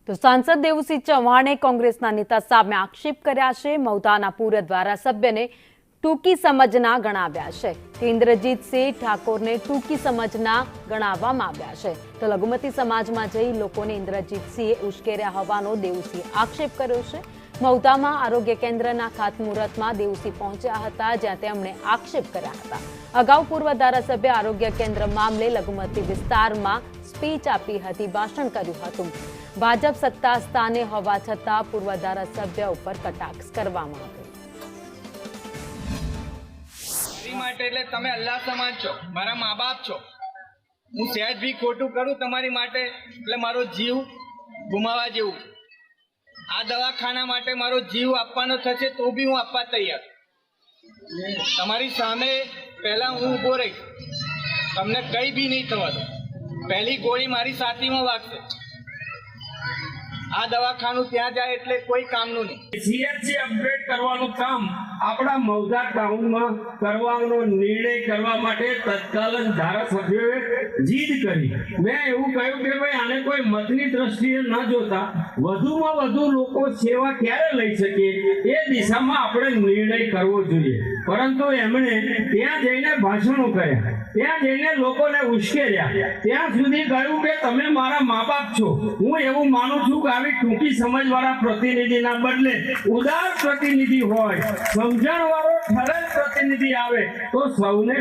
તો સાંસદ દેવુસિંહ ચૌહાણે કોંગ્રેસના નેતા સામે આક્ષેપ કર્યા છે। મૌદાના પૂર્વ ધારાસભ્યને ટૂંકી સમજના ગણાવ્યા છે કે ઇન્દ્રજીતસિંહ ઠાકોરને ટૂંકી સમજના ગણાવવામાં આવ્યા છે। તો લઘુમતી સમાજમાં જઈ લોકોને ઇન્દ્રજીતસિંહે ઉશ્કેર્યા હોવાનો દેવુસિંહે આક્ષેપ કર્યો છે। મૌદામાં આરોગ્ય કેન્દ્રના ખાતમુહૂર્તમાં દેવુસિંહ પહોંચ્યા હતા, જ્યાં તેમણે આક્ષેપ કર્યા હતા। અગાઉ પૂર્વ ધારાસભ્ય આરોગ્ય કેન્દ્ર મામલે લઘુમતી વિસ્તારમાં સ્પીચ આપી હતી, ભાષણ કર્યું હતું। ભાજપ સત્તા સ્થાને હોવા છતાં પૂર્વ ધારાસભ્ય ઉપર કટાક્ષ કરવામાં આવ્યો। માટે એટલે તમે અલ્લાહ સમાન છો, મારા મા બાપ છો। હું સહેજ બી ખોટું કરું તમારી માટે એટલે મારો જીવ ગુમાવવા જેવું। આ દવાખાના માટે મારો જીવ આપવાનો થશે તો બી હું આપવા તૈયાર। તમારી સામે પહેલા હું ઊભો રહીશ, તમને કંઈ બી નહીં થવા દો। પહેલી ગોળી મારી છાતીમાં વાગશે। આ દવાખાનું ત્યાં જાય એટલે કોઈ કામનું નહીં। સીએચસી અપગ્રેડ કરવાનું કામ આપણા મૌધા ટાઉનમાં કરવાનો નિર્ણય કરવા માટે તત્કાલીન ધારાસભ્યોએ જીદ કરી। મેં એવું કહ્યું કે ભાઈ આને કોઈ મતની દ્રષ્ટિએ ન જોતા વધુમાં વધુ લોકો સેવા ક્યારે લઈ શકે એ દિશામાં આપણે નિર્ણય કરવો જોઈએ। પરંતુ એમણે ત્યાં જઈને ભાષણો કર્યા, ત્યાં જઈને લોકોને ઉશ્કેર્યા, ત્યાં સુધી કહ્યું કે તમે મારા મા બાપ છો। હું એવું માનું છું કે આવી ટૂંકી સમજવાળા પ્રતિનિધિના બદલે ઉદાર પ્રતિનિધિ હોય, સમજણવાળો ઠરેલ પ્રતિનિધિ આવે તો સૌને